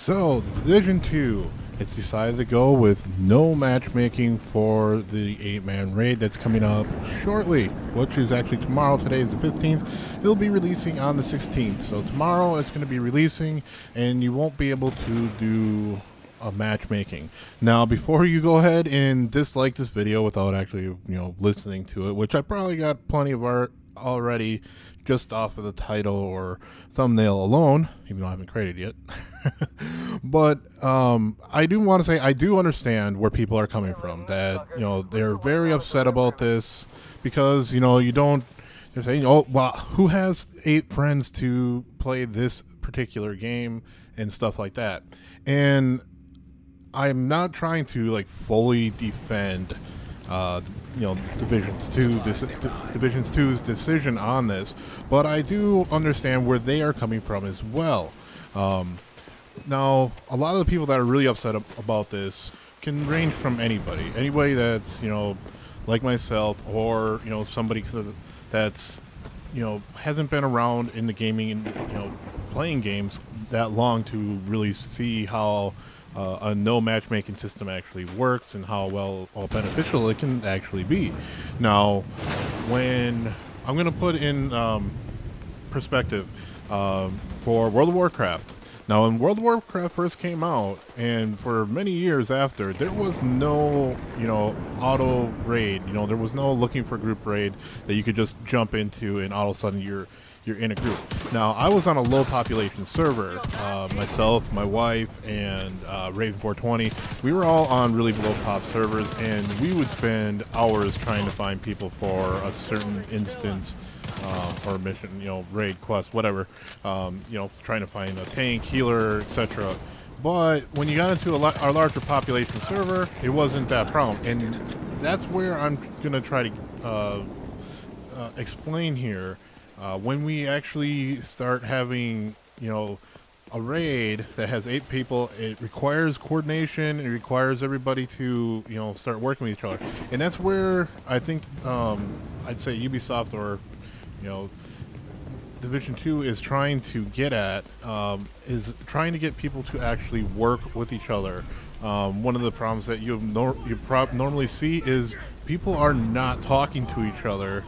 So, Division 2, it's decided to go with no matchmaking for the 8-man raid that's coming up shortly, which is actually tomorrow. Today is the 15th. It'll be releasing on the 16th. So tomorrow it's going to be releasing, and you won't be able to do a matchmaking. Now, before you go ahead and dislike this video without actually, listening to it, which I probably got plenty of art already just off of the title or thumbnail alone, even though I haven't created yet. But I do want to say I do understand where people are coming from, that they're very upset about this because they're saying, oh well, who has 8 friends to play this particular game and stuff like that. And I'm not trying to fully defend Division 2's decision on this, but I do understand where they are coming from as well. Now, a lot of the people that are really upset about this can range from anybody that's like myself, or somebody that's hasn't been around in the gaming and playing games that long to really see how a no matchmaking system actually works and how beneficial it can actually be. Now, when I'm going to put in perspective for World of Warcraft. Now, when World of Warcraft first came out, and for many years after, there was no, auto raid. There was no looking for group raid that you could just jump into, and all of a sudden you're in a group. Now, I was on a low population server. Myself, my wife, and Raven 420. We were all on really low pop servers, and we would spend hours trying to find people for a certain instance. Or mission, raid, quest, whatever, trying to find a tank, healer, etc. But when you got into our larger population server, it wasn't that problem. And that's where I'm going to try to explain here. When we actually start having, a raid that has 8 people, it requires coordination. It requires everybody to, start working with each other. And that's where I think I'd say Ubisoft or Division 2 is trying to get at, is trying to get people to actually work with each other. One of the problems that you normally see is people are not talking to each other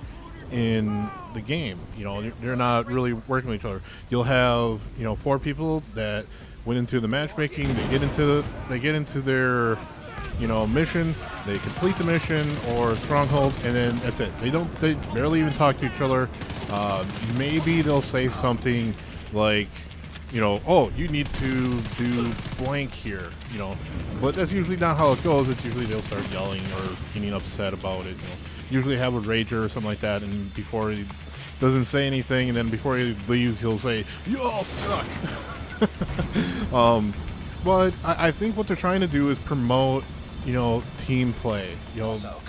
in the game. They're not really working with each other. You'll have 4 people that went into the matchmaking. They get into their mission, they complete the mission or stronghold, and then that's it. They barely even talk to each other. Maybe they'll say something like, oh, you need to do blank here, but that's usually not how it goes. It's usually they'll start yelling or getting upset about it. Usually have a rager or something like that, and before he doesn't say anything, and then before he leaves, he'll say, "You all suck." But I think what they're trying to do is promote team play,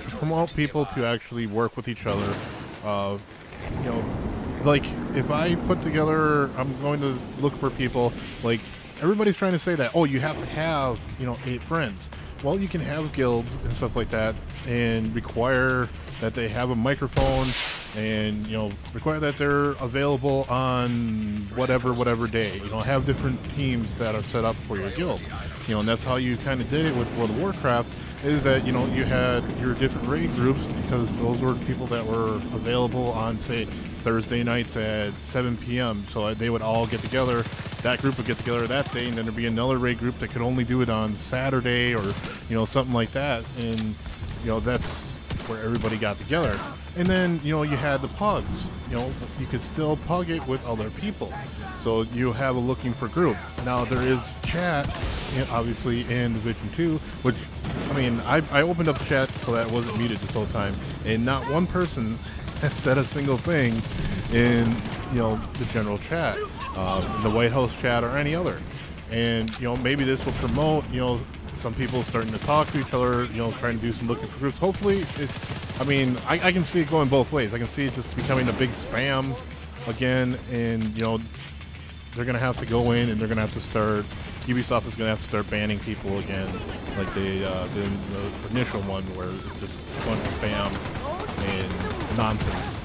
promote people to actually work with each other. Like if I put together, I'm going to look for people, everybody's trying to say that, oh, you have to have, 8 friends. Well, you can have guilds and stuff like that and require that they have a microphone and, require that they're available on whatever day. Have different teams that are set up for your guild. And that's how you kind of did it with World of Warcraft, is that, you had your different raid groups, because those were people that were available on, say, Thursday nights at 7 p.m. So they would all get together. That group would get together that day, and then there'd be another raid group that could only do it on Saturday or, something like that. And, that's where everybody got together. And then, you had the pugs. You could still pug it with other people. So you have a looking for group. Now, there is chat, obviously, in Division 2, which, I opened up chat so that it wasn't muted this whole time, and not one person has said a single thing in, the general chat, the White House chat, or any other. And, maybe this will promote, some people starting to talk to each other, trying to do some looking for groups. Hopefully, I can see it going both ways. I can see it just becoming a big spam again, and, they're going to have to go in and they're going to have to start, Ubisoft is going to have to start banning people again, like they did in the initial one, where it's just a bunch of spam and nonsense.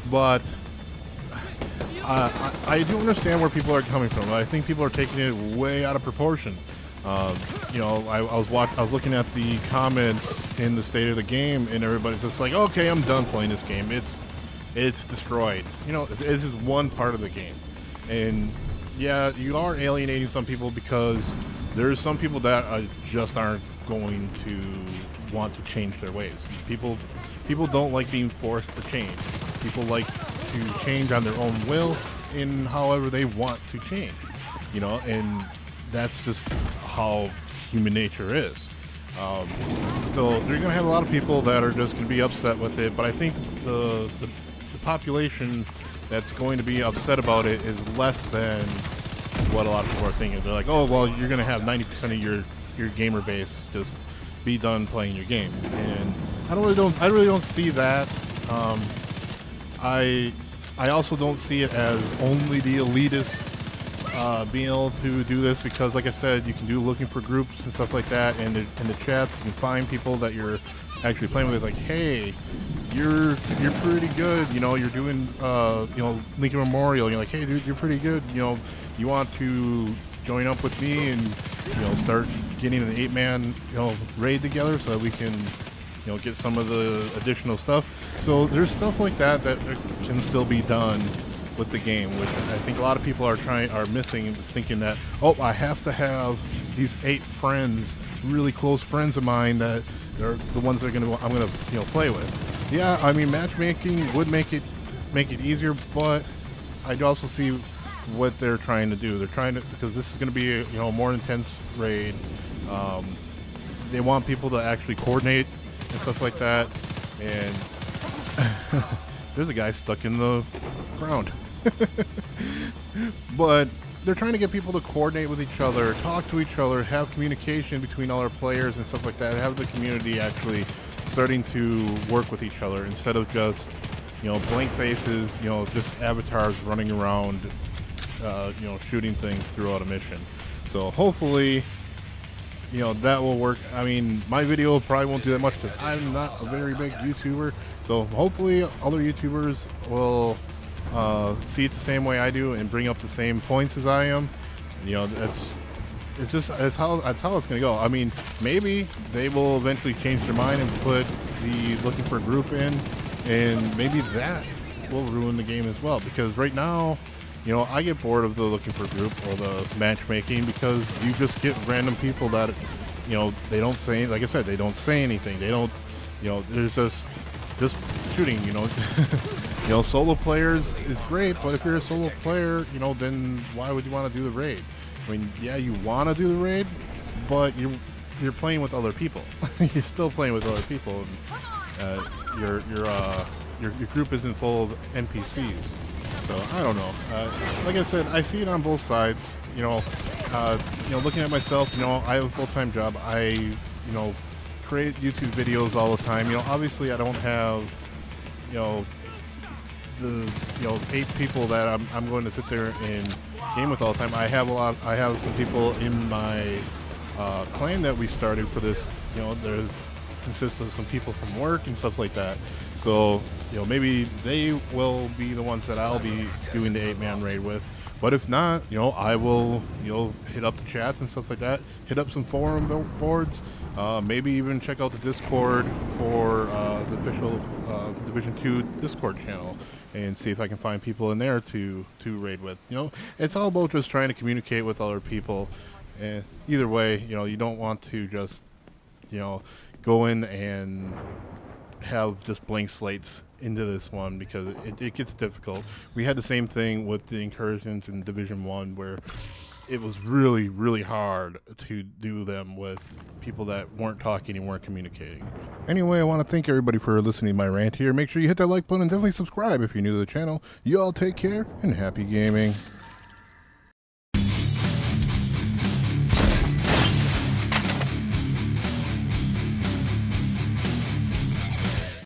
But I do understand where people are coming from. I think people are taking it way out of proportion. You know, I was looking at the comments in the state of the game, and everybody's just like, okay, I'm done playing this game. It's destroyed. You know, this is one part of the game, and yeah, you are alienating some people because there's some people that just aren't going to want to change their ways. People don't like being forced to change. People like to change on their own will in however they want to change. You know, and that's just how human nature is. So you're going to have a lot of people that are just going to be upset with it, but I think the population that's going to be upset about it is less than what a lot of people are thinking. They're like, oh, well, you're going to have 90% of your gamer base just be done playing your game, and I really don't see that. I also don't see it as only the elitists being able to do this, because like I said, you can do looking for groups and stuff like that, and in the chats you can find people that you're actually playing with, like, hey, you're pretty good, you know, you're doing you know, Lincoln Memorial, you're like, hey dude, you're pretty good, you know, you want to join up with me and, you know, start getting an 8-man, you know, raid together so that we can, you know, get some of the additional stuff. So there's stuff like that that can still be done with the game, which I think a lot of people are missing, is thinking that, oh, I have to have these 8 friends, really close friends of mine, that they're the ones that I'm gonna you know, play with. Yeah, I mean, matchmaking would make it easier, but I also see what they're trying to do. They're trying to, because this is going to be a, you know, more intense raid. They want people to actually coordinate and stuff like that. And there's a guy stuck in the ground. But they're trying to get people to coordinate with each other, talk to each other, have communication between all our players and stuff like that, have the community actually starting to work with each other instead of just, you know, blank faces, you know, just avatars running around, you know, shooting things throughout a mission. So hopefully, you know, that will work. I mean, my video probably won't do that much because I'm not a very big YouTuber. So hopefully other YouTubers will see it the same way I do and bring up the same points as I am. You know, that's how it's going to go. I mean, maybe they will eventually change their mind and put the looking for a group in, and maybe that will ruin the game as well. Because right now, you know, I get bored of the looking for a group or the matchmaking, because you just get random people that, you know, they don't say, like I said, they don't say anything. They don't, you know, there's just shooting, you know. You know, solo players is great, but if you're a solo player, you know, then why would you want to do the raid? I mean, yeah, you want to do the raid, but you're playing with other people. You're still playing with other people. And, your group isn't full of NPCs. So I don't know. Like I said, I see it on both sides. You know, looking at myself, you know, I have a full-time job. I, you know, create YouTube videos all the time. You know, obviously I don't have, you know, the 8 people that I'm going to sit there and game with all the time. I have some people in my clan that we started for this. You know, there consists of some people from work and stuff like that. So, you know, maybe they will be the ones that I'll be doing the 8-man raid with. But if not, you know, I will, you know, hit up the chats and stuff like that, hit up some forum boards, maybe even check out the Discord for the official Division 2 Discord channel, and see if I can find people in there to raid with. You know, it's all about just trying to communicate with other people. And either way, you know, you don't want to just, you know, go in and have just blank slates into this one, because it gets difficult. We had the same thing with the incursions in Division 1, where it was really, really hard to do them with people that weren't talking and weren't communicating. Anyway, I want to thank everybody for listening to my rant here. Make sure you hit that like button and definitely subscribe if you're new to the channel. You all take care and happy gaming.